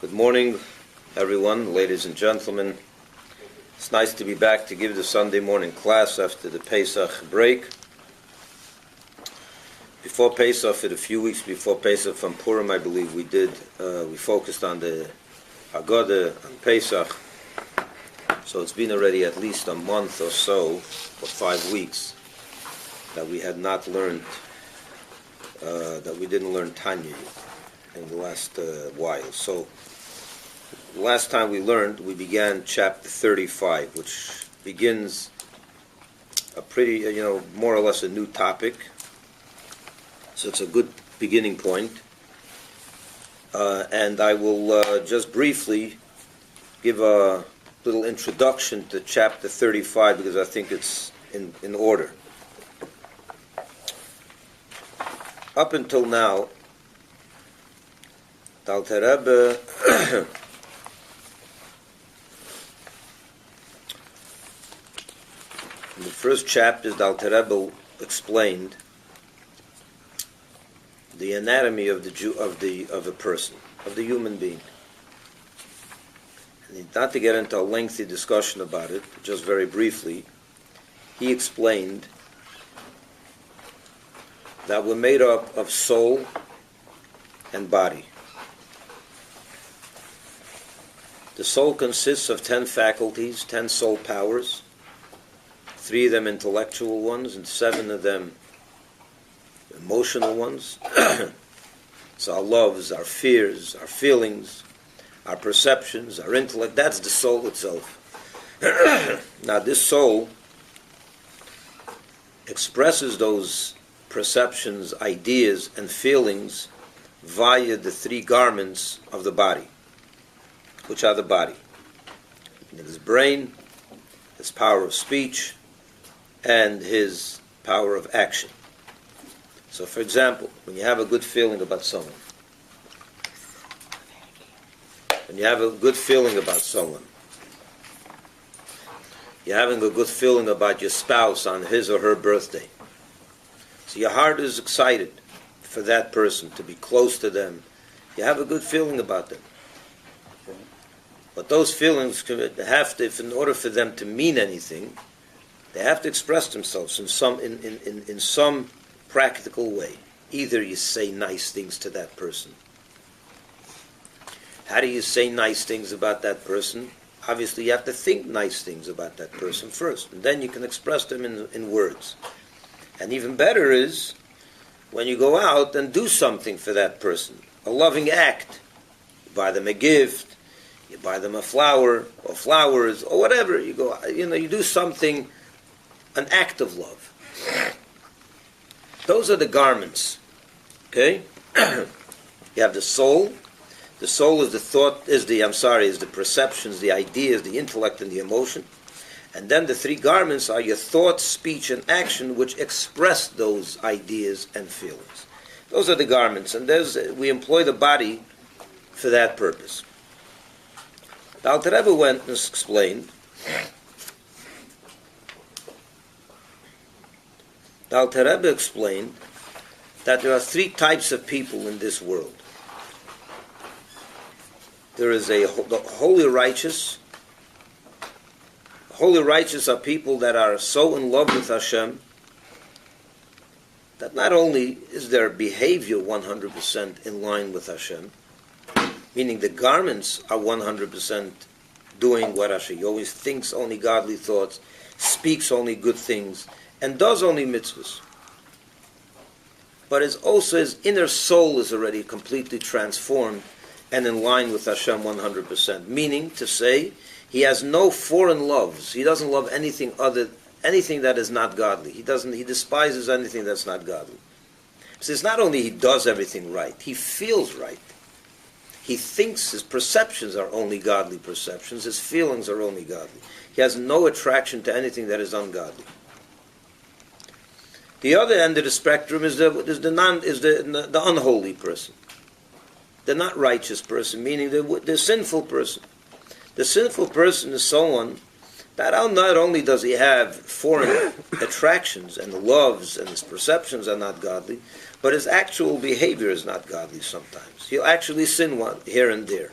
Good morning, everyone, ladies and gentlemen. It's nice to be back to give the Sunday morning class after the Pesach break. Before Pesach, for a few weeks before Pesach from Purim, I believe we focused on the Haggadah on Pesach. So it's been already at least a month or so, or 5 weeks, that we had not learned, that we didn't learn Tanya in the last while. So the last time we began chapter 35, which begins a pretty, more or less a new topic. So it's a good beginning point. And I will just briefly give a little introduction to chapter 35 because I think it's in order. Up until now, the Alter Rebbe in the first chapters, the Alter Rebbe explained the anatomy of a person, of the human being. And not to get into a lengthy discussion about it, just very briefly, he explained that we're made up of soul and body. The soul consists of 10 faculties, 10 soul powers, 3 of them intellectual ones, and 7 of them emotional ones. So our loves, our fears, our feelings, our perceptions, our intellect, that's the soul itself. Now this soul expresses those perceptions, ideas, and feelings via the 3 garments of the body, which are the body. His brain, his power of speech, and his power of action. So for example, when you have a good feeling about someone, you're having a good feeling about your spouse on his or her birthday. So your heart is excited for that person, to be close to them. You have a good feeling about them. But those feelings have to, in order for them to mean anything, they have to express themselves in some practical way. Either you say nice things to that person. How do you say nice things about that person? Obviously, you have to think nice things about that person first, and then you can express them in words. And even better is when you go out and do something for that person, a loving act. You buy them a gift, you buy them a flower or flowers or whatever. You go, you do something, an act of love. Those are the garments. Okay? You have the soul. The soul is the perceptions, the ideas, the intellect, and the emotion. And then the 3 garments are your thoughts, speech, and action, which express those ideas and feelings. Those are the garments, and we employ the body for that purpose. The Alter Rebbe went and explained. The Alter Rebbe explained that there are 3 types of people in this world. There is the holy righteous. Holy righteous are people that are so in love with Hashem that not only is their behavior 100% in line with Hashem, meaning the garments are 100% doing what Hashem. He always thinks only godly thoughts, speaks only good things, and does only mitzvahs. But his inner soul is already completely transformed and in line with Hashem 100%. Meaning to say, he has no foreign loves. He doesn't love anything that is not godly. He despises anything that's not godly. So it's not only he does everything right, he feels right. He thinks his perceptions are only godly perceptions, his feelings are only godly. He has no attraction to anything that is ungodly. The other end of the spectrum is the unholy person. The not righteous person, meaning the sinful person. The sinful person is someone that not only does he have foreign attractions and loves and his perceptions are not godly, but his actual behavior is not godly sometimes. He'll actually sin one here and there.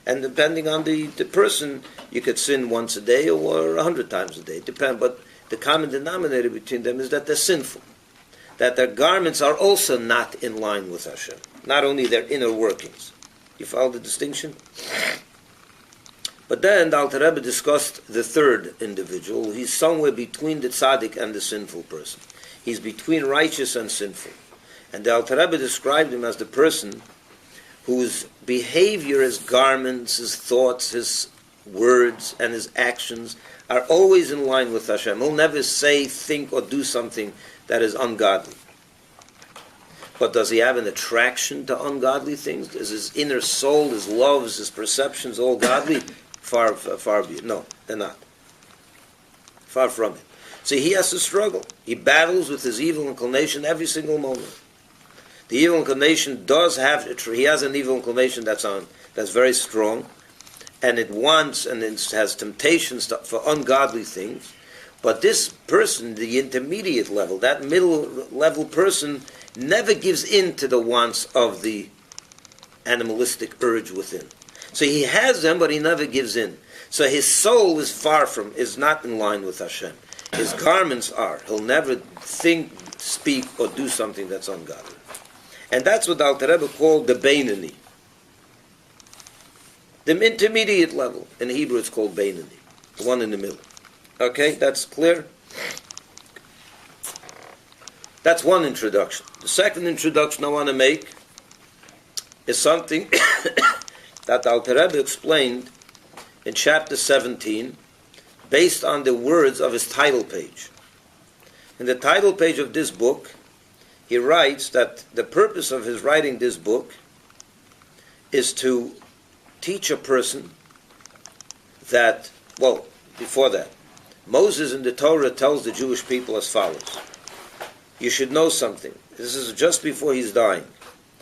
And depending on the person, you could sin once a day or 100 times a day. But the common denominator between them is that they're sinful. That their garments are also not in line with Hashem. Not only their inner workings. You follow the distinction? But then the Alter Rebbe discussed the third individual. He's somewhere between the tzaddik and the sinful person. He's between righteous and sinful. And the Alter Rebbe described him as the person whose behavior, his garments, his thoughts, his words, and his actions are always in line with Hashem. He'll never say, think, or do something that is ungodly. But does he have an attraction to ungodly things? Is his inner soul, his loves, his perceptions all godly? Far be it. No, they're not. Far from it. See, he has to struggle. He battles with his evil inclination every single moment. The evil inclination does have, he has an evil inclination that's very strong, and it wants and it has temptations for ungodly things. But this person, the intermediate level, that middle level person, never gives in to the wants of the animalistic urge within. So he has them, but he never gives in. So his soul is not in line with Hashem. His garments are. He'll never think, speak, or do something that's ungodly. And that's what Alter Rebbe called the Beinani. The intermediate level. In Hebrew it's called Beinani. The one in the middle. Okay, that's clear? That's one introduction. The second introduction I want to make is something that Alter Rebbe explained in chapter 17 based on the words of his title page. In the title page of this book, he writes that the purpose of his writing this book is to teach a person that, well, before that, Moses in the Torah tells the Jewish people as follows. You should know something. This is just before he's dying.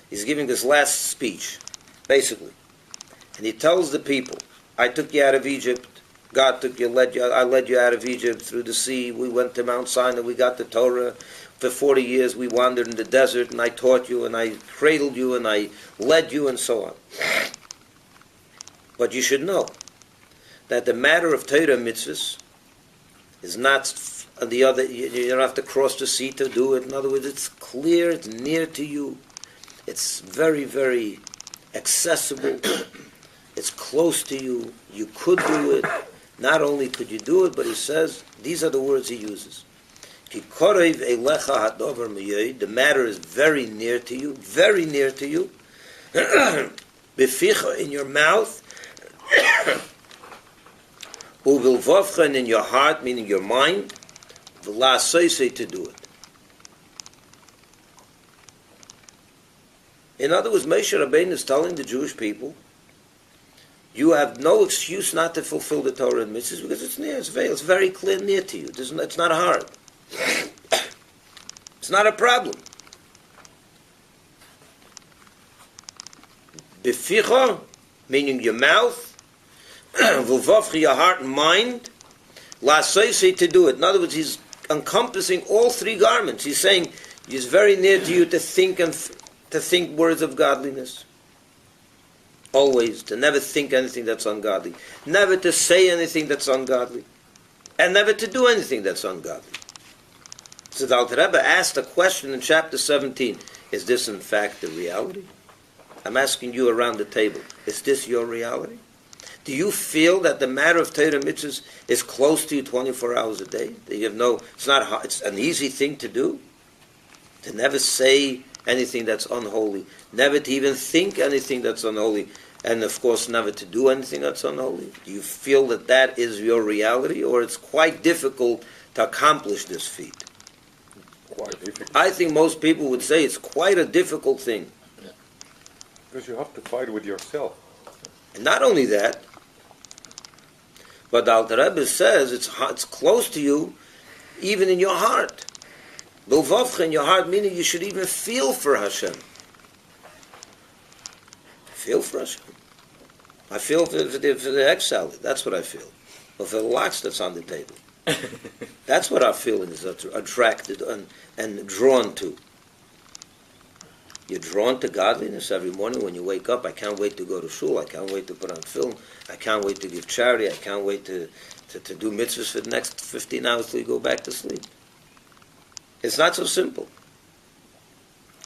He's giving his last speech, basically. And he tells the people, I took you out of Egypt. God took you, I led you out of Egypt through the sea. We went to Mount Sinai. We got the Torah. For 40 years we wandered in the desert, and I taught you, and I cradled you, and I led you, and so on. But you should know that the matter of Torah mitzvahs is not the other. You don't have to cross the sea to do it. In other words, it's clear, it's near to you. It's very, very accessible. It's close to you. You could do it. Not only could you do it, but he says, these are the words he uses. The matter is very near to you, very near to you. Beficha, in your mouth. Uvilvavcha, in your heart, meaning your mind. V'la'asosei, to do it. In other words, Moshe Rabbeinu is telling the Jewish people, you have no excuse not to fulfill the Torah and mitzvahs because it's near, it's very clear, near to you. It's not hard. It's not a problem. Beficha, meaning your mouth, v'lvavcha, your heart and mind, la'asosei, to do it. In other words, he's encompassing all three garments. He's saying it's very near to you to think words of godliness. Always, to never think anything that's ungodly. Never to say anything that's ungodly. And never to do anything that's ungodly. So the Alter Rebbe asked a question in chapter 17. Is this in fact the reality? I'm asking you around the table. Is this your reality? Do you feel that the matter of Torah mitzvahs is close to you 24 hours a day? That you have it's not hard, it's an easy thing to do? To never say anything that's unholy. Never to even think anything that's unholy. And of course, never to do anything that's unholy. Do you feel that that is your reality? Or it's quite difficult to accomplish this feat? Quite difficult. I think most people would say it's quite a difficult thing. Yeah. Because you have to fight with yourself. And not only that, but the Alter Rebbe says it's close to you, even in your heart. Bilvavcha, in your heart, meaning you should even feel for Hashem. Feel for Hashem. I feel for the egg salad. That's what I feel. Or for the lox that's on the table. That's what our feeling is attracted and drawn to. You're drawn to godliness every morning when you wake up. I can't wait to go to shul. I can't wait to put on film. I can't wait to give charity. I can't wait to do mitzvahs for the next 15 hours till you go back to sleep. It's not so simple.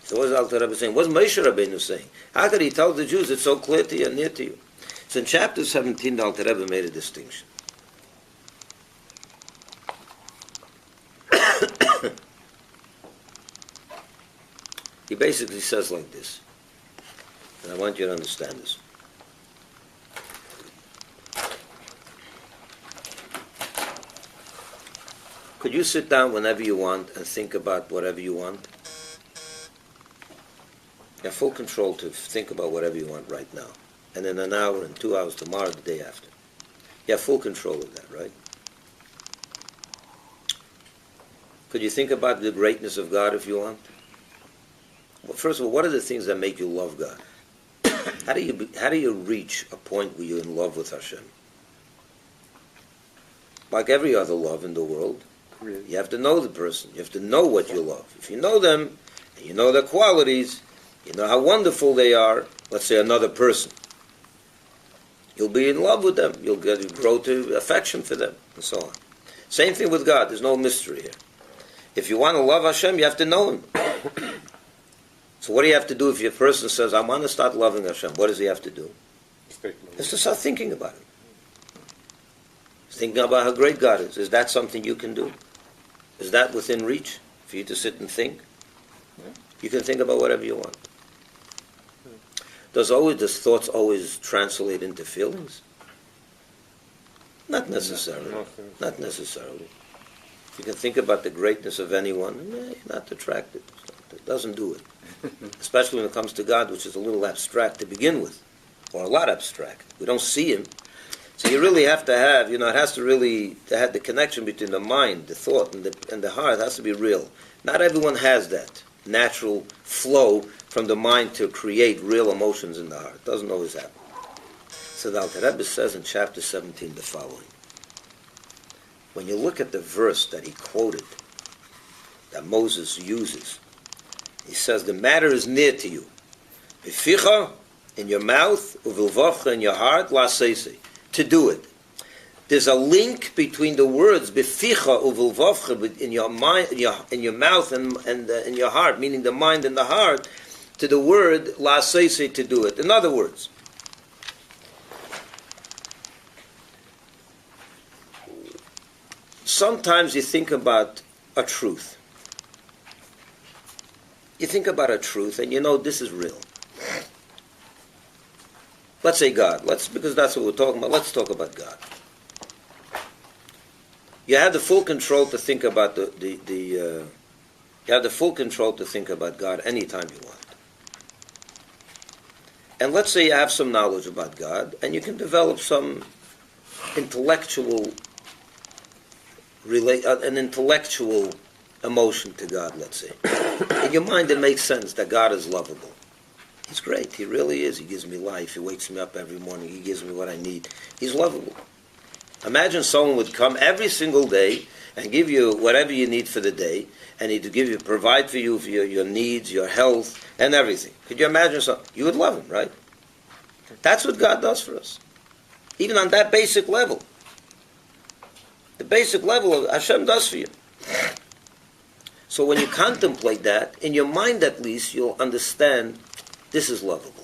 So what is Alter Rebbe saying? What's Moshe Rabbeinu saying? How could he tell the Jews it's so clear to you and near to you? So in chapter 17, the Alter Rebbe made a distinction. He basically says like this, and I want you to understand this. Could you sit down whenever you want and think about whatever you want? You have full control to think about whatever you want right now. And in an hour and 2 hours tomorrow, the day after. You have full control of that, right? Could you think about the greatness of God if you want? Well, first of all, what are the things that make you love God? How do you reach a point where you're in love with Hashem? Like every other love in the world, you have to know the person. You have to know what you love. If you know them, and you know their qualities, you know how wonderful they are, let's say another person, you'll be in love with them. You'll grow to affection for them, and so on. Same thing with God. There's no mystery here. If you want to love Hashem, you have to know Him. So what do you have to do if your person says, I want to start loving Hashem? What does he have to do? He has to start thinking about it. Thinking about how great God is. Is that something you can do? Is that within reach for you to sit and think? You can think about whatever you want. Does thoughts always translate into feelings? Not necessarily. Not necessarily. You can think about the greatness of anyone, you're not attracted. It doesn't do it. Especially when it comes to God, which is a little abstract to begin with, or a lot abstract. We don't see Him. So you really have to have, it has to really, to have the connection between the mind, the thought, and the heart has to be real. Not everyone has that natural flow from the mind to create real emotions in the heart. It doesn't always happen. So the Alter Rebbe says in chapter 17 the following. When you look at the verse that he quoted, that Moses uses, he says, the matter is near to you. Beficha, in your mouth, uvilvacha, in your heart, la seise, to do it. There's a link between the words beficha, uvilvacha, in your mind, in your mouth and in your heart, meaning the mind and the heart, to the word la seise, to do it. In other words, sometimes you think about a truth. You think about a truth and this is real. Let's say God. Because that's what we're talking about. Let's talk about God. You have the full control to think about you have the full control to think about God anytime you want. And let's say you have some knowledge about God and you can develop some intellectual an intellectual emotion to God, let's say. In your mind it makes sense that God is lovable. He's great, He really is. He gives me life, He wakes me up every morning, He gives me what I need. He's lovable. Imagine someone would come every single day and give you whatever you need for the day, and He'd provide for you for your needs, your health, and everything. Could you imagine something? You would love Him, right? That's what God does for us. Even on that basic level. The basic level of Hashem does for you. So when you contemplate that, in your mind at least, you'll understand this is lovable.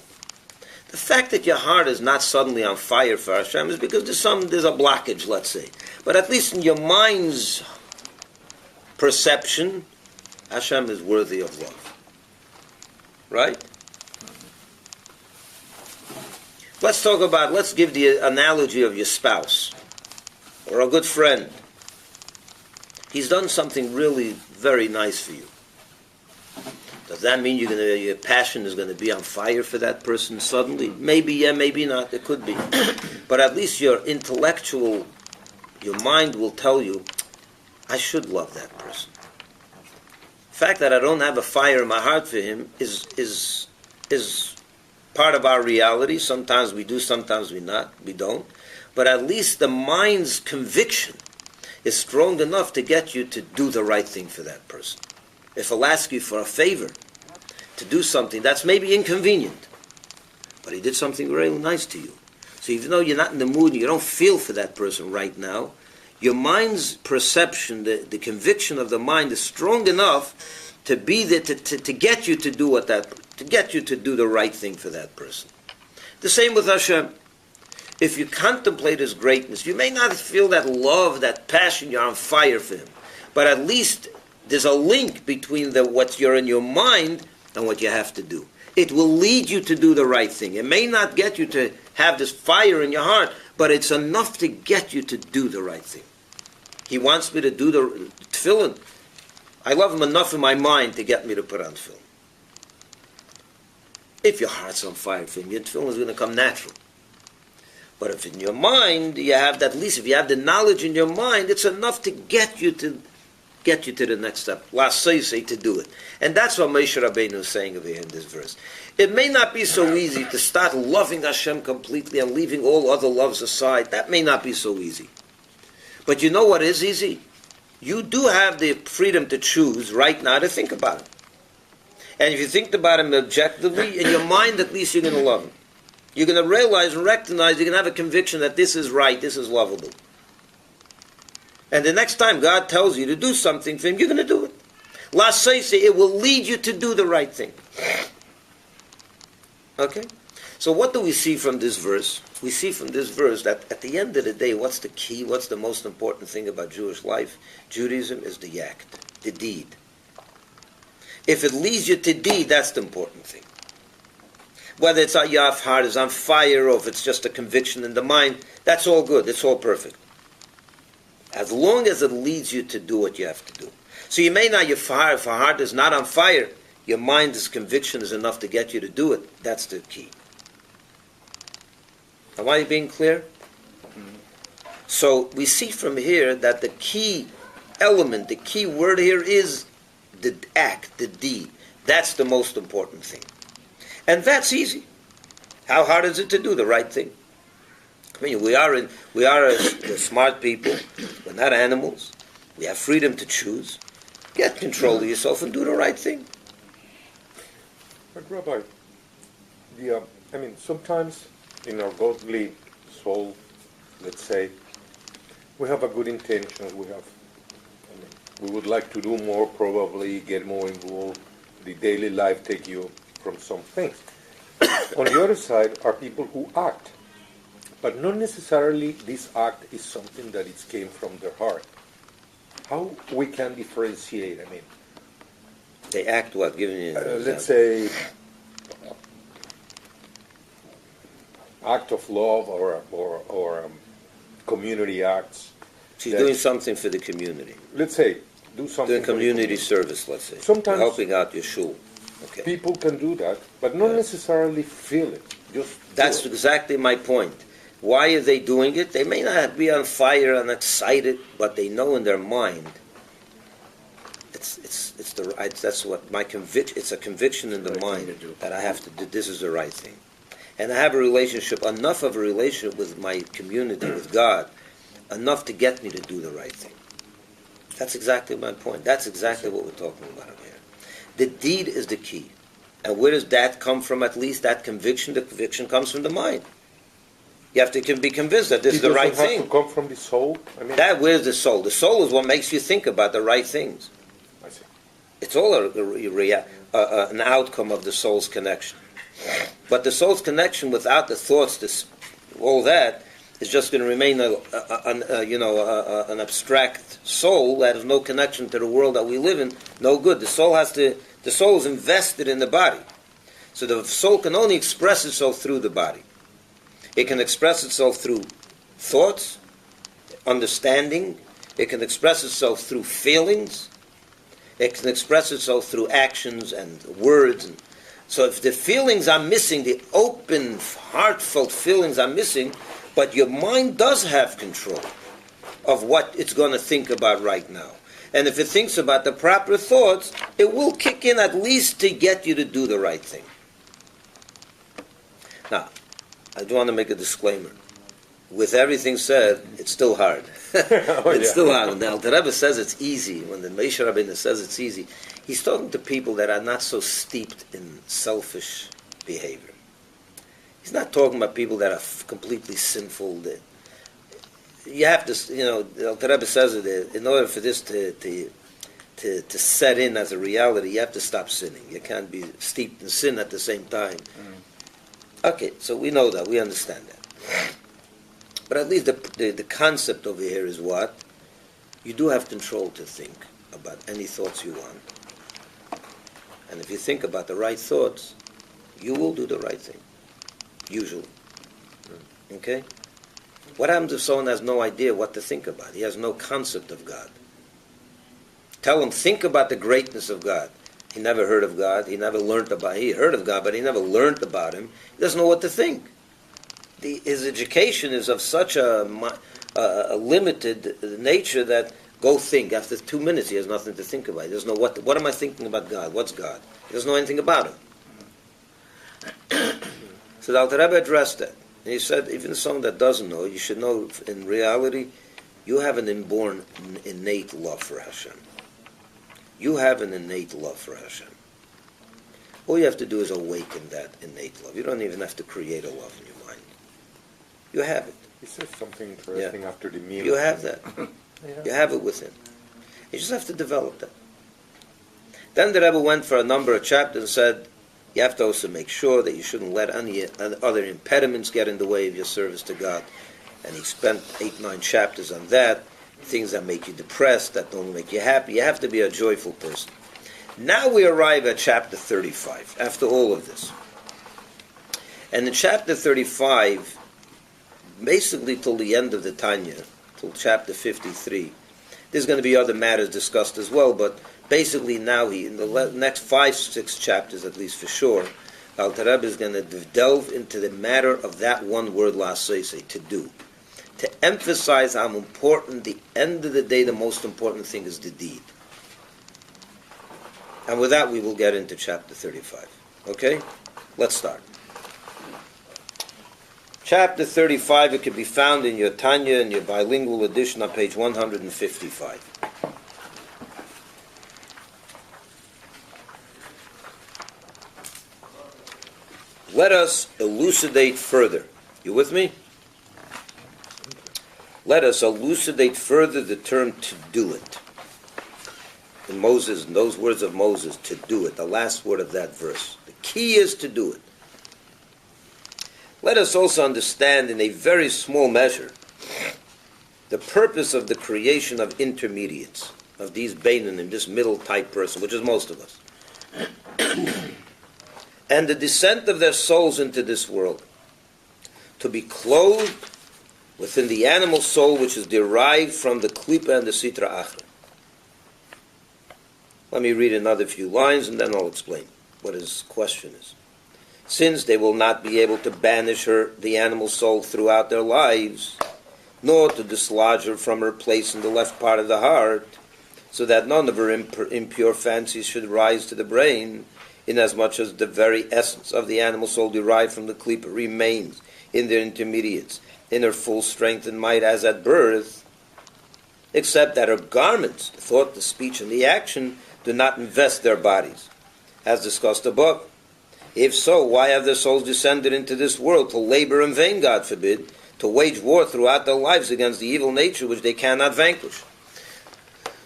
The fact that your heart is not suddenly on fire for Hashem is because there's a blockage, let's say. But at least in your mind's perception, Hashem is worthy of love. Right? Let's give the analogy of your spouse or a good friend. He's done something really very nice for you. Does that mean your passion is going to be on fire for that person suddenly? Maybe, yeah, maybe not. It could be. But at least your mind will tell you, I should love that person. The fact that I don't have a fire in my heart for him is part of our reality. Sometimes we do, sometimes we don't. But at least the mind's conviction is strong enough to get you to do the right thing for that person. If I'll ask you for a favor, to do something that's maybe inconvenient, but he did something really nice to you. So even though you're not in the mood, you don't feel for that person right now, your mind's perception, the conviction of the mind is strong enough to be there to get you to do to get you to do the right thing for that person. The same with Hashem. If you contemplate His greatness, you may not feel that love, that passion, you're on fire for Him, but at least there's a link between what you're in your mind and what you have to do. It will lead you to do the right thing. It may not get you to have this fire in your heart, but it's enough to get you to do the right thing. He wants me to do the tefillin. I love Him enough in my mind to get me to put on tefillin. If your heart's on fire for Him, your tefillin is going to come natural. But if in your mind you have that, at least if you have the knowledge in your mind, it's enough to get you to the next step. L'asosei, to do it. And that's what Moshe Rabbeinu is saying over here in this verse. It may not be so easy to start loving Hashem completely and leaving all other loves aside. That may not be so easy. But you know what is easy? You do have the freedom to choose right now to think about it. And if you think about Him objectively, in your mind at least you're going to love Him. You're going to realize and recognize, you're going to have a conviction that this is right, this is lovable. And the next time God tells you to do something for Him, you're going to do it. L'asosei, it will lead you to do the right thing. Okay? So what do we see from this verse? We see from this verse that at the end of the day, what's the key, what's the most important thing about Jewish life? Judaism is the act, the deed. If it leads you to deed, that's the important thing. Whether it's your heart is on fire or if it's just a conviction in the mind, that's all good, it's all perfect. As long as it leads you to do what you have to do. So you may not, if your heart is not on fire, your mind's conviction is enough to get you to do it. That's the key. Am I being clear? So we see from here that the key element, the key word here is the act, the deed. That's the most important thing. And that's easy. How hard is it to do the right thing? I mean, we are smart people. We're not animals. We have freedom to choose. Get control of yourself and do the right thing. But Rabbi, sometimes in our godly soul, let's say, we have a good intention. We would like to do more, probably get more involved. The daily life take you from some things. On the other side are people who act. But not necessarily this act is something that it came from their heart. How we can differentiate? They act what? Giving you let's say act of love or community acts. She's doing something for the community. Let's say do something. Doing community service. Let's say sometimes helping out your shul. Okay. People can do that, but not necessarily feel it. That's exactly my point. Why are they doing it? They may not be on fire and excited, but they know in their mind. That's what my conviction. It's a conviction in the mind that I have to do. This is the right thing, and I have enough of a relationship with my community, with God, enough to get me to do the right thing. That's exactly my point. That's exactly what we're talking about over here. The deed is the key, and where does that come from? At least that conviction. The conviction comes from the mind. You have to be convinced that this is the right thing. It doesn't have to come from the soul? Where's the soul? The soul is what makes you think about the right things. I see. It's all an outcome of the soul's connection. But the soul's connection without the thoughts, all that, is just going to remain an abstract soul that has no connection to the world that we live in. No good. The soul is invested in the body. So the soul can only express itself through the body. It can express itself through thoughts, understanding. It can express itself through feelings. It can express itself through actions and words. So if the feelings are missing, the open, heartfelt feelings are missing, but your mind does have control of what it's going to think about right now. And if it thinks about the proper thoughts, it will kick in at least to get you to do the right thing. Now, I do want to make a disclaimer. with everything said, it's still hard. It's Yeah. still hard. When the Alter Rebbe says it's easy, when the Moshe Rabbeinu says it's easy, he's talking to people that are not so steeped in selfish behavior. He's not talking about people that are completely sinful. You have to, the Alter Rebbe says it, in order for this to set in as a reality, you have to stop sinning. You can't be steeped in sin at the same time. Okay, so we know that, we understand that. But at least the concept over here is what? You do have control to think about any thoughts you want. And if you think about the right thoughts, you will do the right thing. Usually. Okay? What happens if someone has no idea what to think about? He has no concept of God. Tell him, think about the greatness of God. He never heard of God. He never learned about He heard of God, but he never learned about Him. He doesn't know what to think. His education is of such a limited nature that go think. After 2 minutes, he has nothing to think about. He doesn't know what am I thinking about God? What's God? He doesn't know anything about Him. So the Alter Rebbe addressed that. And he said, even someone that doesn't know, you should know in reality, you have an inborn, innate love for Hashem. You have an innate love for Hashem. All you have to do is awaken that innate love. You don't even have to create a love in your mind. You have it. He said something interesting after the meal. You have that. Yeah. You have it within. You just have to develop that. Then the Rebbe went for a number of chapters and said, you have to also make sure that you shouldn't let any other impediments get in the way of your service to God. And he spent 8-9 chapters on that. Things that make you depressed, that don't make you happy. You have to be a joyful person. Now we arrive at chapter 35, after all of this. And in chapter 35, basically till the end of the Tanya, till chapter 53, there's going to be other matters discussed as well, but basically now in the next 5-6 chapters, at least for sure, Alter Rebbe is going to delve into the matter of that one word, la'aseh, to do. To emphasize how important, the end of the day, the most important thing is the deed. And with that, we will get into chapter 35. Okay? Let's start. Chapter 35, it can be found in your Tanya, in your bilingual edition on page 155. Let us elucidate further. You with me? Let us elucidate further the term to do it. In Moses, in those words of Moses, to do it, the last word of that verse. The key is to do it. Let us also understand in a very small measure the purpose of the creation of intermediates, of these Beinanim, this middle type person, which is most of us. And the descent of their souls into this world, to be clothed within the animal soul which is derived from the Klipa and the Sitra Achra. Let me read another few lines and then I'll explain what his question is. Since they will not be able to banish her, the animal soul, throughout their lives, nor to dislodge her from her place in the left part of the heart, so that none of her impure fancies should rise to the brain, inasmuch as the very essence of the animal soul derived from the Klipa remains in their intermediates, in her full strength and might as at birth, except that her garments, the thought, the speech, and the action, do not invest their bodies, as discussed above. If so, why have their souls descended into this world to labor in vain, God forbid, to wage war throughout their lives against the evil nature which they cannot vanquish?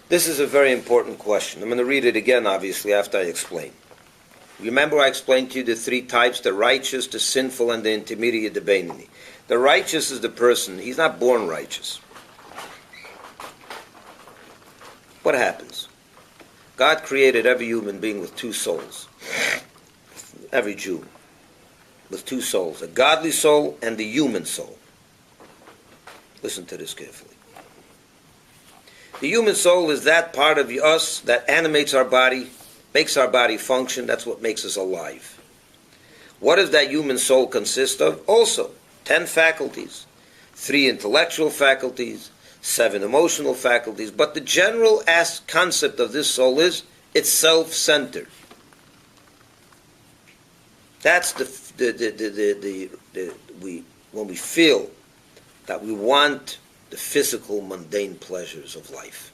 This is a very important question. I'm going to read it again, obviously, after I explain. Remember I explained to you the 3 types, the righteous, the sinful, and the intermediate, the Beinoni. The righteous is the person, he's not born righteous. What happens? God created every human being with 2 souls. Every Jew with 2 souls, a godly soul and the human soul. Listen to this carefully. The human soul is that part of us that animates our body, makes our body function. That's what makes us alive. What does that human soul consist of? Also, 10 faculties, 3 intellectual faculties, 7 emotional faculties. But the general concept of this soul is it's self-centered. That's when we feel that we want the physical, mundane pleasures of life.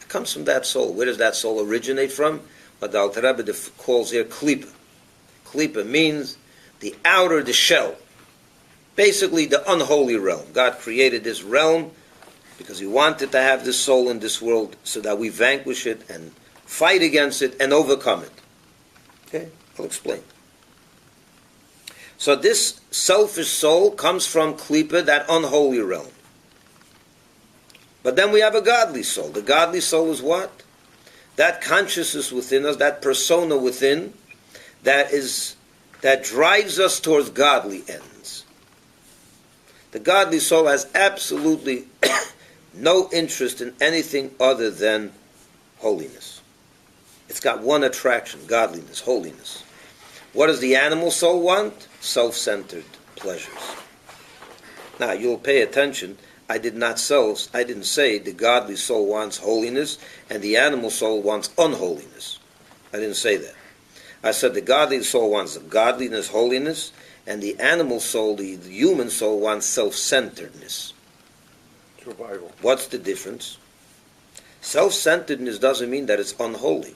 It comes from that soul. Where does that soul originate from? What the Alter Rebbe calls here klipa. Klipa means the outer, the shell. Basically the unholy realm. God created this realm because he wanted to have this soul in this world so that we vanquish it and fight against it and overcome it. Okay? I'll explain. So this selfish soul comes from klipa, that unholy realm. But then we have a godly soul. The godly soul is what? That consciousness within us, that persona within, that drives us towards godly ends. The godly soul has absolutely no interest in anything other than holiness. It's got one attraction, godliness, holiness. What does the animal soul want? Self-centered pleasures. Now, you'll pay attention. I didn't say the godly soul wants holiness and the animal soul wants unholiness. I didn't say that. I said the godly soul wants godliness, holiness, and the animal soul, the human soul, wants self-centeredness. Survival. What's the difference? Self-centeredness doesn't mean that it's unholy.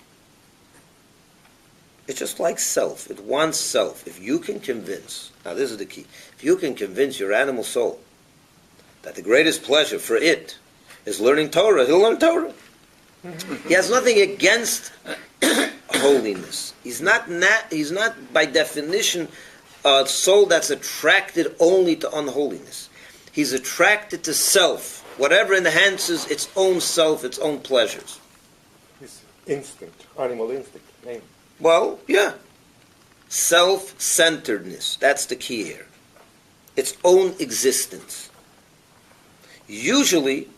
It's just like self. It wants self. If you can convince, now this is the key, if you can convince your animal soul that the greatest pleasure for it is learning Torah, he'll learn Torah. He has nothing against holiness. He's not by definition a soul that's attracted only to unholiness. He's attracted to self, whatever enhances its own self, its own pleasures. It's instinct, animal instinct. Name. Well, yeah. Self-centeredness. That's the key here. Its own existence. Usually,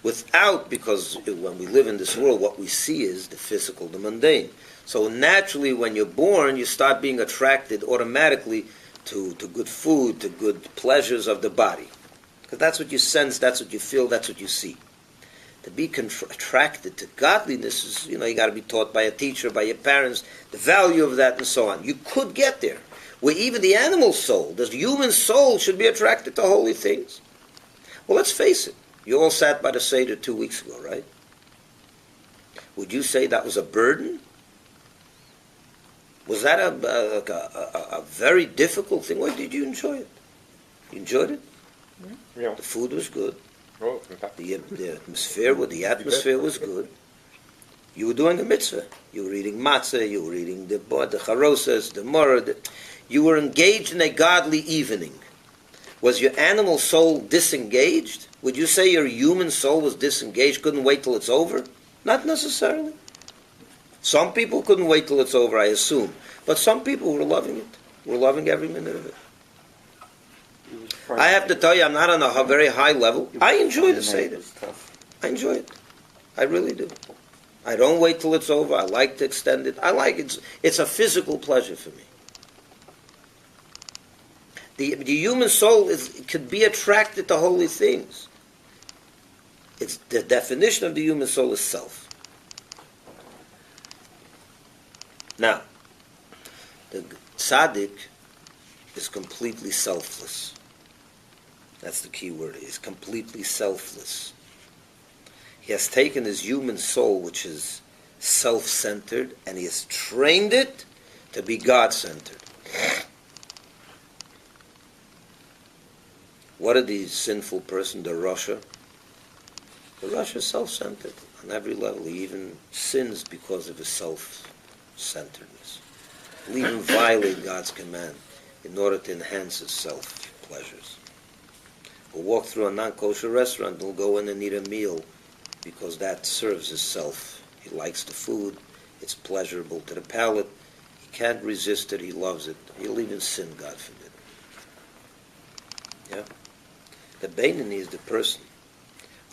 because when we live in this world, what we see is the physical, the mundane. So naturally, when you're born, you start being attracted automatically to good food, to good pleasures of the body. Because that's what you sense, that's what you feel, that's what you see. To be attracted to godliness is, you got to be taught by a teacher, by your parents, the value of that and so on. You could get there. Where even the animal soul, the human soul, should be attracted to holy things. Well, let's face it. You all sat by the Seder 2 weeks ago, right? Would you say that was a burden? Was that a very difficult thing? Why did you enjoy it? You enjoyed it? Yeah. The food was good. Oh, The atmosphere was good. You were doing a mitzvah. You were eating matzah. You were eating the charosas, the morah. You were engaged in a godly evening. Was your animal soul disengaged? Would you say your human soul was disengaged, couldn't wait till it's over? Not necessarily. Some people couldn't wait till it's over, I assume. But some people were loving it. Were loving every minute of it. I have to tell you, I'm not on a very high level. I enjoy the Seder. I enjoy it. I really do. I don't wait till it's over. I like to extend it. I like it. It's a physical pleasure for me. The human soul could be attracted to holy things. It's the definition of the human soul is self. Now, the tzaddik is completely selfless. That's the key word. He's completely selfless. He has taken his human soul, which is self-centered, and he has trained it to be God-centered. What did the sinful person, the Rasha? The Rasha is self-centered on every level. He even sins because of his self-centeredness. He'll even violate God's command in order to enhance his self-pleasures. He'll walk through a non-kosher restaurant, he'll go in and eat a meal because that serves his self. He likes the food, it's pleasurable to the palate, he can't resist it, he loves it. He'll even sin, God forbid. Yeah? The Beinoni is the person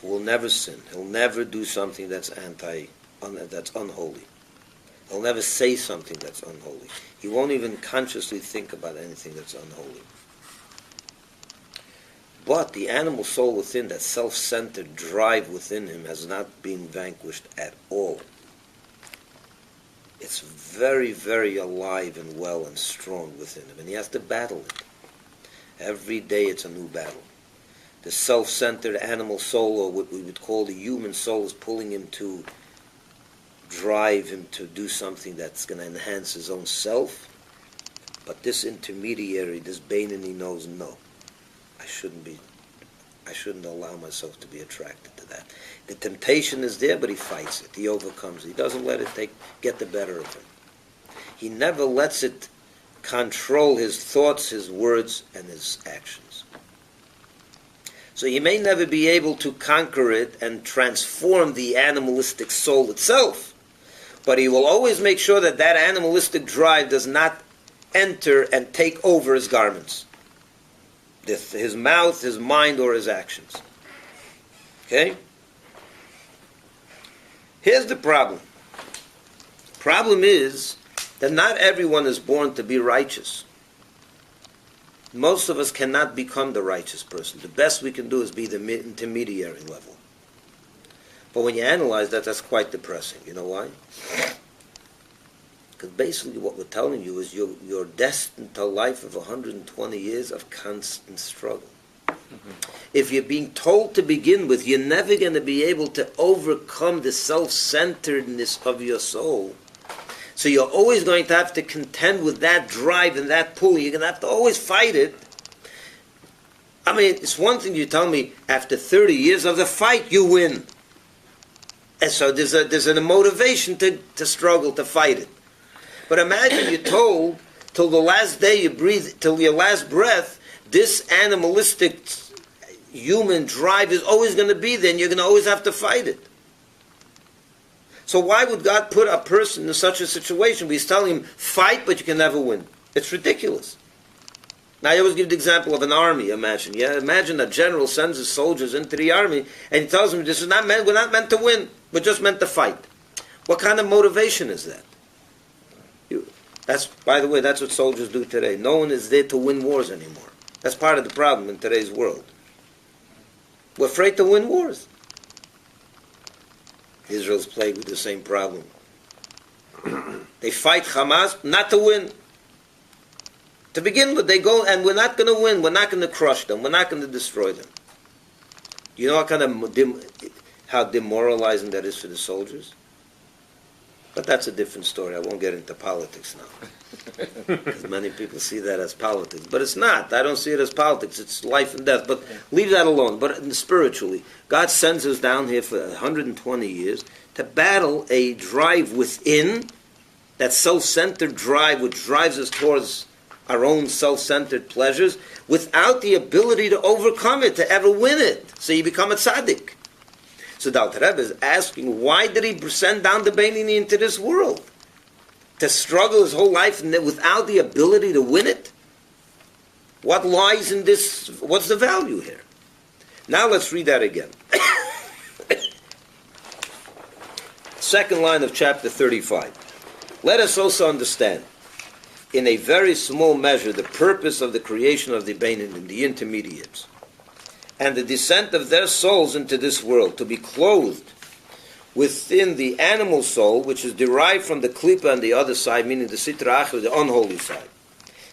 who will never sin. He'll never do something that's that's unholy. He'll never say something that's unholy. He won't even consciously think about anything that's unholy. But the animal soul within, that self-centered drive within him, has not been vanquished at all. It's very, very alive and well and strong within him, and he has to battle it. Every day it's a new battle. the self-centered animal soul, or what we would call the human soul, is pulling him to drive him to do something that's going to enhance his own self. But this intermediary, this Beinoni, knows no. I shouldn't allow myself to be attracted to that. The temptation is there, but he fights it. He overcomes it. He doesn't let it get the better of him. He never lets it control his thoughts, his words, and his actions. So he may never be able to conquer it and transform the animalistic soul itself, but he will always make sure that that animalistic drive does not enter and take over his garments, his mouth, his mind, or his actions. Okay? Here's the problem. The problem is that not everyone is born to be righteous. Most of us cannot become the righteous person. The best we can do is be the intermediary level. But when you analyze that, that's quite depressing. You know why? Because basically what we're telling you is you're destined to a life of 120 years of constant struggle. Mm-hmm. If you're being told to begin with, you're never going to be able to overcome the self-centeredness of your soul. So you're always going to have to contend with that drive and that pull. You're going to have to always fight it. I mean, it's one thing you tell me, after 30 years of the fight, you win. And so there's a motivation to struggle, to fight it. But imagine you're told, till the last day you breathe, till your last breath, this animalistic human drive is always going to be there, and you're going to always have to fight it. So why would God put a person in such a situation where he's telling him, fight, but you can never win? It's ridiculous. Now, I always give the example of an army, imagine. Yeah? Imagine a general sends his soldiers into the army, and he tells them, we're not meant to win, we're just meant to fight. What kind of motivation is that? By the way, that's what soldiers do today. No one is there to win wars anymore. That's part of the problem in today's world. We're afraid to win wars. Israel's plagued with the same problem. They fight Hamas not to win. To begin with, they go, and we're not going to win. We're not going to crush them. We're not going to destroy them. You know how demoralizing that is for the soldiers? But that's a different story. I won't get into politics now. Because many people see that as politics. But it's not. I don't see it as politics. It's life and death. But leave that alone. But spiritually, God sends us down here for 120 years to battle a drive within, that self-centered drive which drives us towards our own self-centered pleasures, without the ability to overcome it, to ever win it. So you become a tzaddik. So the Alter Rebbe is asking, why did he send down the Beinoni into this world? To struggle his whole life without the ability to win it? What lies in this? What's the value here? Now let's read that again. Second line of chapter 35. Let us also understand, in a very small measure, the purpose of the creation of the Beinoni, the intermediates, and the descent of their souls into this world, to be clothed within the animal soul, which is derived from the klipa on the other side, meaning the sitra achra, the unholy side,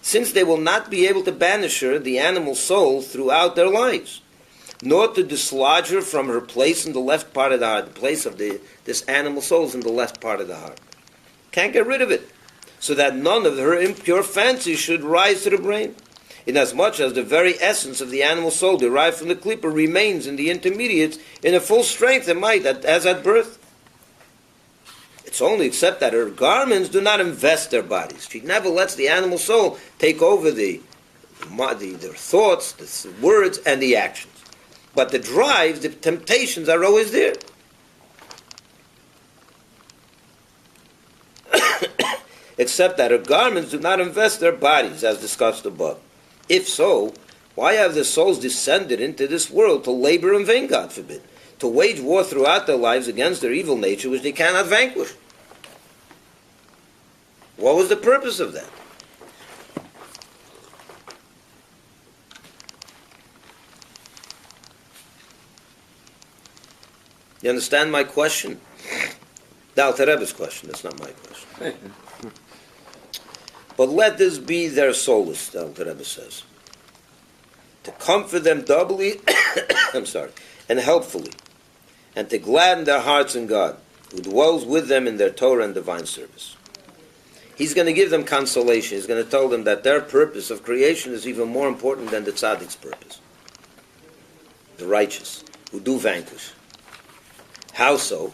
since they will not be able to banish her, the animal soul, throughout their lives, nor to dislodge her from her place in the left part of the heart. The place of this animal soul is in the left part of the heart. Can't get rid of it, so that none of her impure fancies should rise to the brain, inasmuch as the very essence of the animal soul derived from the klipa remains in the intermediates in a full strength and might as at birth. It's only except that her garments do not invest their bodies. She never lets the animal soul take over their thoughts, the words, and the actions. But the drives, the temptations are always there. Except that her garments do not invest their bodies, as discussed above. If so, why have the souls descended into this world to labor in vain, God forbid, to wage war throughout their lives against their evil nature which they cannot vanquish? What was the purpose of that? You understand my question? The Alter Rebbe's question, that's not my question. But let this be their solace, the Alter Rebbe says, to comfort them doubly, and helpfully, and to gladden their hearts in God, who dwells with them in their Torah and divine service. He's going to give them consolation. He's going to tell them that their purpose of creation is even more important than the tzaddik's purpose. The righteous, who do vanquish. How so?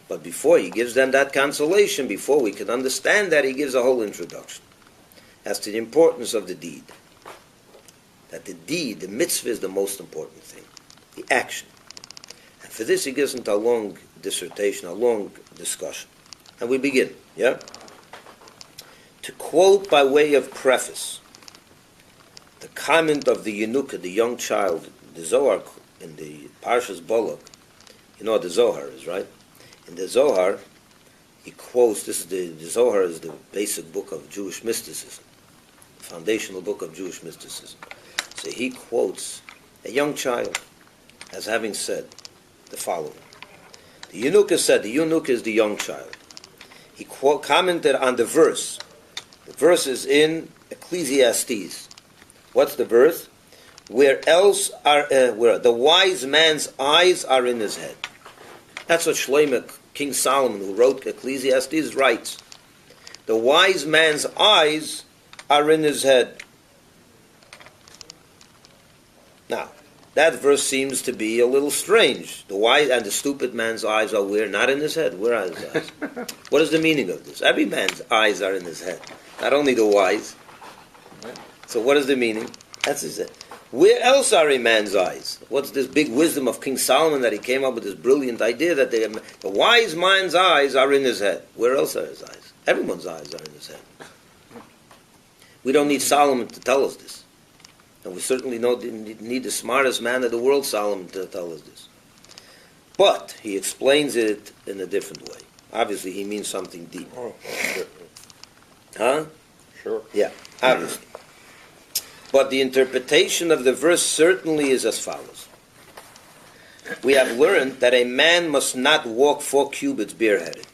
But before he gives them that consolation, before we can understand that, he gives a whole introduction as to the importance of the deed. That the deed, the mitzvah, is the most important thing. The action. And for this he gives into a long dissertation, a long discussion. And we begin, yeah? To quote by way of preface, the comment of the Yenuka, the young child, the Zohar, in the Parshas Balak. You know what the Zohar is, right? In the Zohar, he quotes, the Zohar is the basic book of Jewish mysticism, the foundational book of Jewish mysticism. So he quotes a young child as having said the following. The Yenuka said, the Yenuka is the young child. He commented on the verse. The verse is in Ecclesiastes. What's the verse? Where the wise man's eyes are in his head. That's what Shlomo, King Solomon, who wrote Ecclesiastes, writes. The wise man's eyes are in his head. Now, that verse seems to be a little strange. The wise and the stupid man's eyes are where? Not in his head. Where are his eyes? What is the meaning of this? Every man's eyes are in his head. Not only the wise. So what is the meaning? That's his head. Where else are a man's eyes? What's this big wisdom of King Solomon that he came up with this brilliant idea that the wise man's eyes are in his head? Where else are his eyes? Everyone's eyes are in his head. We don't need Solomon to tell us this. And we certainly don't need the smartest man of the world, Solomon, to tell us this. But he explains it in a different way. Obviously, he means something deep. Oh, sure. Huh? Sure. Yeah, obviously. But the interpretation of the verse certainly is as follows. We have learned that a man must not walk 4 cubits bareheaded.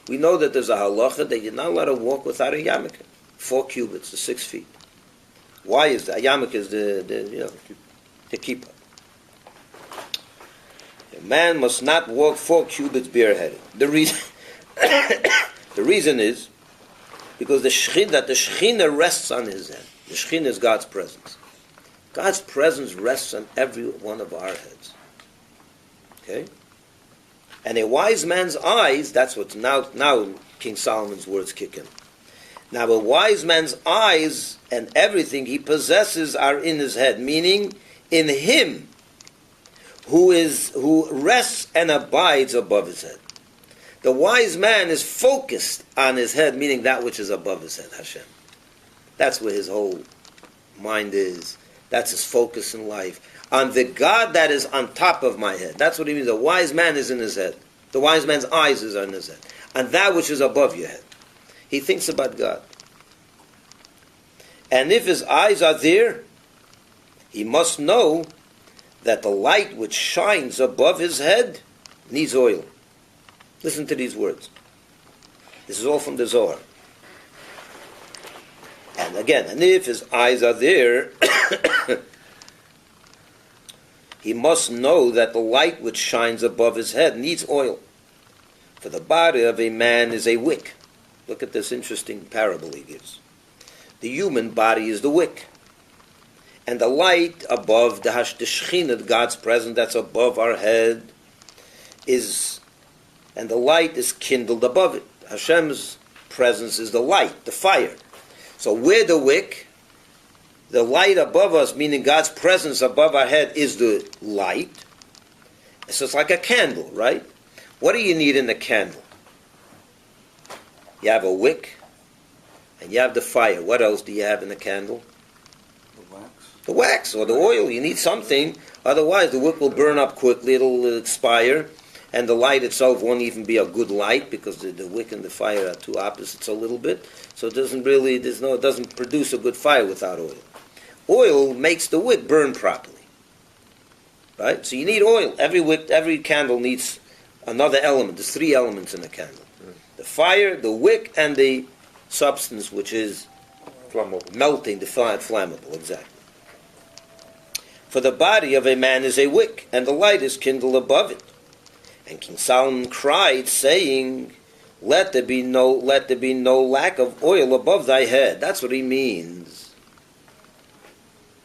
We know that there's a halacha that you're not allowed to walk without a yarmulke. 4 cubits, the 6 feet. Why is that? A yarmulke is the kippah. A man must not walk 4 cubits bareheaded. The reason is because the Shekhinah rests on his head. The Shekhinah is God's presence. God's presence rests on every one of our heads. Okay? And a wise man's eyes, that's what now King Solomon's words kick in. Now a wise man's eyes and everything he possesses are in his head, meaning in him who rests and abides above his head. The wise man is focused on his head, meaning that which is above his head, Hashem. That's where his whole mind is. That's his focus in life. On the God that is on top of my head. That's what he means. The wise man is in his head. The wise man's eyes is on his head. On that which is above your head. He thinks about God. And if his eyes are there, he must know that the light which shines above his head needs oil. Listen to these words. This is all from the Zohar. And again, and if his eyes are there, he must know that the light which shines above his head needs oil. For the body of a man is a wick. Look at this interesting parable he gives. The human body is the wick. And the light above the Shekhinah, God's presence that's above our head, and the light is kindled above it. Hashem's presence is the light, the fire. So we're the wick. The light above us, meaning God's presence above our head, is the light. So it's like a candle, right? What do you need in a candle? You have a wick, and you have the fire. What else do you have in a candle? The wax. The wax or the oil. You need something. Otherwise, the wick will burn up quickly. It'll expire. And the light itself won't even be a good light because the wick and the fire are two opposites a little bit. So it doesn't produce a good fire without oil. Oil makes the wick burn properly. Right? So you need oil. Every candle needs another element. There's 3 elements in a candle. The fire, the wick, and the substance which is flammable. melting, the flammable, exactly. For the body of a man is a wick, and the light is kindled above it. And King Solomon cried, saying, let there be no lack of oil above thy head. That's what he means.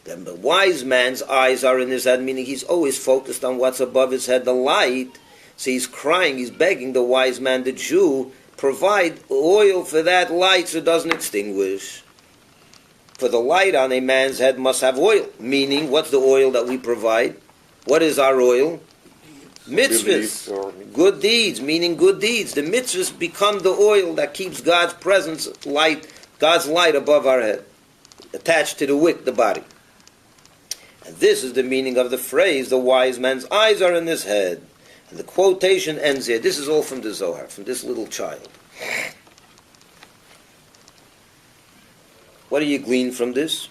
Then the wise man's eyes are in his head, meaning he's always focused on what's above his head, the light. So he's crying, he's begging the wise man, the Jew, provide oil for that light so it doesn't extinguish. For the light on a man's head must have oil. Meaning, what's the oil that we provide? What is our oil? Mitzvahs. Good deeds, meaning good deeds. The mitzvahs become the oil that keeps God's presence, light, God's light above our head, attached to the wick, the body. And this is the meaning of the phrase, the wise man's eyes are in his head. And the quotation ends here. This is all from the Zohar, from this little child. What do you glean from this?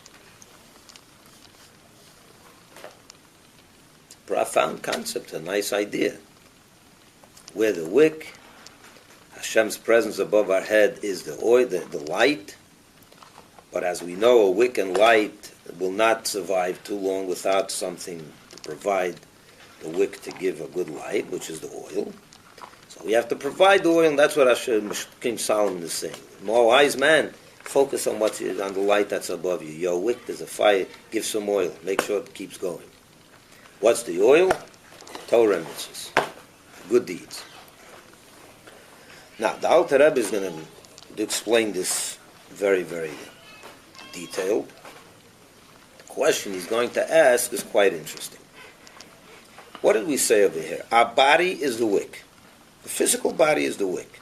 Profound concept, a nice idea. Where the wick, Hashem's presence above our head is the oil, the light. But as we know, a wick and light will not survive too long without something to provide the wick to give a good light, which is the oil. So we have to provide the oil, and that's what King Solomon is saying. More wise man, focus on what's on the light that's above you. Your wick, there's a fire, give some oil, make sure it keeps going. What's the oil? Torah and mitzvahs. Good deeds. Now, the Alter Rebbe is going to explain this very, very detailed. The question he's going to ask is quite interesting. What did we say over here? Our body is the wick. The physical body is the wick.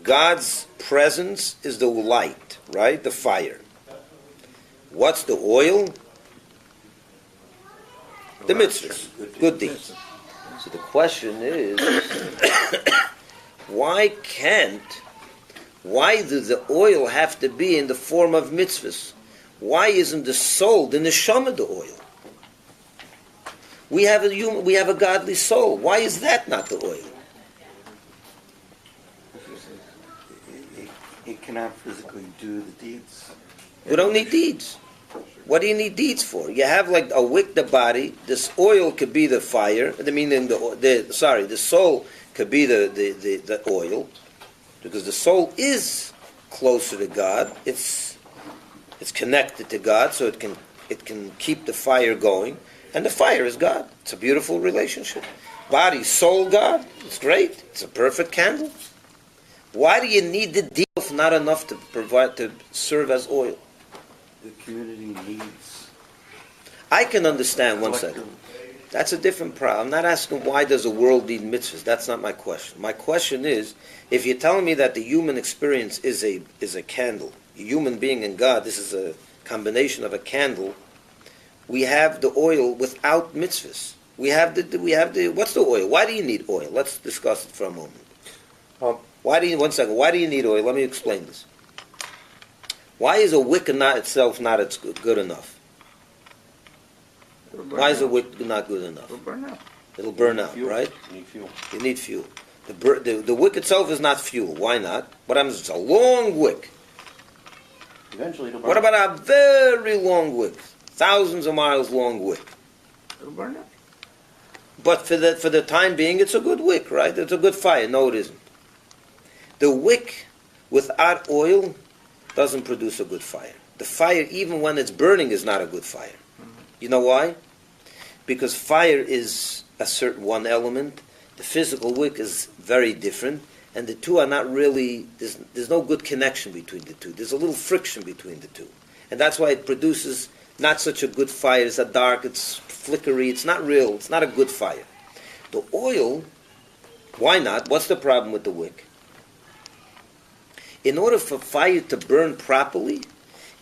God's presence is the light, right? The fire. What's the oil? The mitzvahs, good deeds. So the question is, why does the oil have to be in the form of mitzvahs? Why isn't the soul, the neshama, the oil? We have a godly soul. Why is that not the oil? It cannot physically do the deeds. We don't need deeds. What do you need deeds for? You have like a wick, the body. This oil could be the fire. I mean, the soul could be the oil, because the soul is closer to God. It's connected to God, so it can keep the fire going. And the fire is God. It's a beautiful relationship. Body, soul, God. It's great. It's a perfect candle. Why do you need the deal if not enough to provide to serve as oil? The community needs. I can understand, one second. That's a different problem. I'm not asking why does the world need mitzvahs. That's not my question. My question is, if you're telling me that the human experience is a candle, a human being and God, this is a combination of a candle. We have the oil without mitzvahs. We have the what's the oil? Why do you need oil? Let's discuss it for a moment. Why do you need oil? Let me explain this. Why is a wick itself not good enough? Why is a wick not good enough? It'll burn out. It'll burn out, right? You need fuel. You need fuel. The wick itself is not fuel. Why not? What happens? It's a long wick. Eventually it'll burn What out. about a very long wick? Thousands of miles long wick. It'll burn out. But for the time being, it's a good wick, right? It's a good fire. No, it isn't. The wick without oil doesn't produce a good fire. The fire, even when it's burning, is not a good fire. You know why? Because fire is a certain one element. The physical wick is very different. And the two are not really, there's no good connection between the two. There's a little friction between the two. And that's why it produces not such a good fire. It's a dark, it's flickery, it's not real, it's not a good fire. The oil, why not? What's the problem with the wick? In order for fire to burn properly,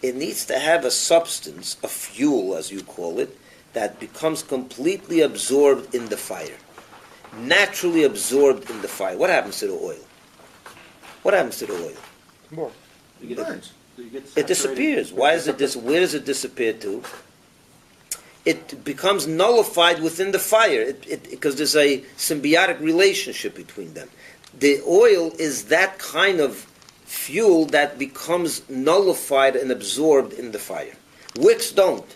it needs to have a substance, a fuel as you call it, that becomes completely absorbed in the fire. Naturally absorbed in the fire. What happens to the oil? What happens to the oil? More. It burns. It disappears. Why is it where does it disappear to? It becomes nullified within the fire because there's a symbiotic relationship between them. The oil is that kind of fuel that becomes nullified and absorbed in the fire. Wicks don't.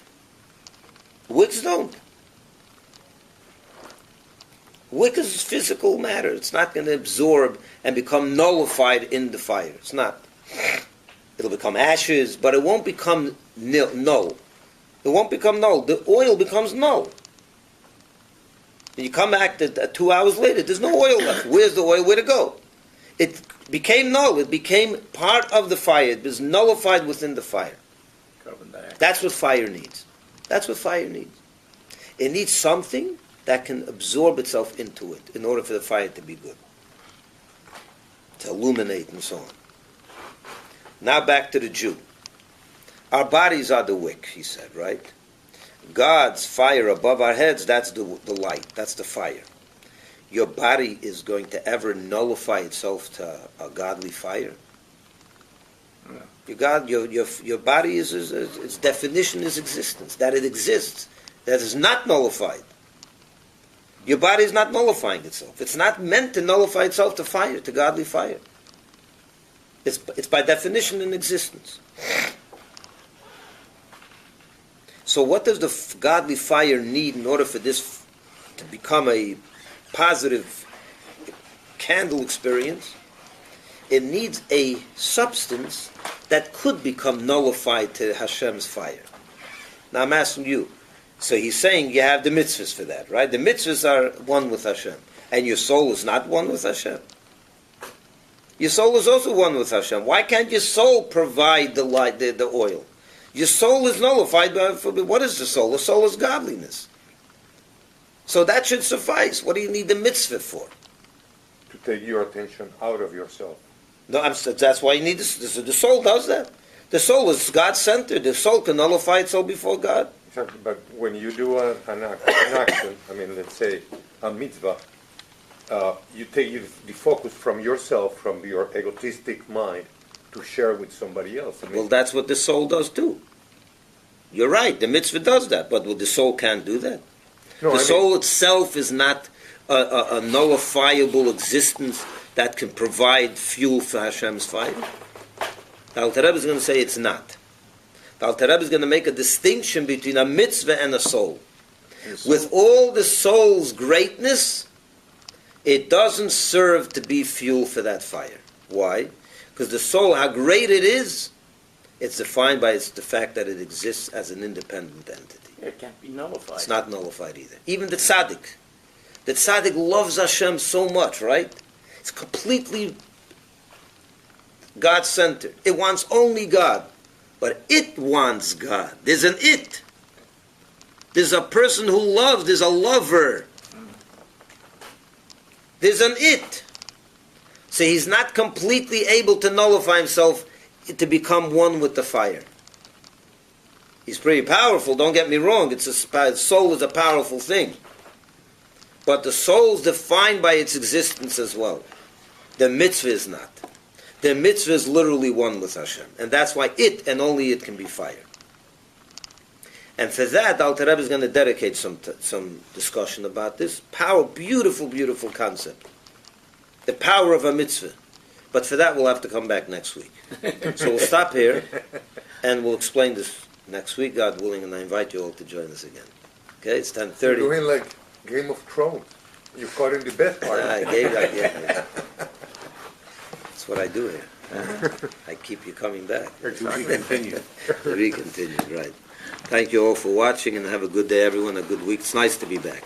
Wicks don't. Wick is physical matter. It's not going to absorb and become nullified in the fire. It's not. It'll become ashes, but it won't become null. It won't become null. The oil becomes null. And you come back 2 hours later, there's no oil left. Where's the oil? Where'd it go? It became null. It became part of the fire. It was nullified within the fire. Carbon dioxide. That's what fire needs. That's what fire needs. It needs something that can absorb itself into it in order for the fire to be good, to illuminate and so on. Now back to the Jew. Our bodies are the wick, he said, right? God's fire above our heads, that's the light, that's the fire. Your body is going to ever nullify itself to a godly fire? Your body is its definition is existence, that it exists, that is not nullified. Your body is not nullifying itself. It's not meant to nullify itself to fire, to godly fire. It's by definition in existence. So what does the godly fire need in order for this to become a positive candle experience? It needs a substance that could become nullified to Hashem's fire. Now I'm asking you, so he's saying you have the mitzvahs for that, right? The mitzvahs are one with Hashem. And your soul is not one with Hashem. Your soul is also one with Hashem. Why can't your soul provide the light, the oil? Your soul is nullified by, what is the soul? The soul is godliness. So that should suffice. What do you need the mitzvah for? To take your attention out of yourself. No, that's why you need this. The soul does that. The soul is God-centered. The soul can nullify itself before God. Exactly, but when you do an action, I mean, let's say a mitzvah, you take the focus from yourself, from your egotistic mind, to share with somebody else. I mean, Well, that's what the soul does too. You're right. The mitzvah does that, but the soul can't do that. no, The I soul itself is not a nullifiable existence that can provide fuel for Hashem's fire. The Alter Rebbe is going to say it's not. The Alter Rebbe is going to make a distinction between a mitzvah and a soul. With all the soul's greatness, it doesn't serve to be fuel for that fire. Why? Because the soul, how great it is, it's defined by the fact that it exists as an independent entity. It can't be nullified. It's not nullified either. Even the tzaddik. The tzaddik loves Hashem so much, right? It's completely God-centered. It wants only God. But it wants God. There's an it. There's a person who loves. There's a lover. There's an it. So he's not completely able to nullify himself to become one with the fire. He's pretty powerful, don't get me wrong. The soul is a powerful thing. But the soul is defined by its existence as well. The mitzvah is not. The mitzvah is literally one with Hashem. And that's why it and only it can be fire. And for that, Alter Rebbe is going to dedicate some discussion about this. Beautiful, beautiful concept. The power of a mitzvah. But for that, we'll have to come back next week. So we'll stop here, and we'll explain this next week, God willing, and I invite you all to join us again. Okay, it's 10:30. you're doing like Game of Thrones. You're caught in the best part. Yeah. That's what I do here. I keep you coming back. To be continued. To be continued, right. Thank you all for watching, and have a good day, everyone, a good week. It's nice to be back.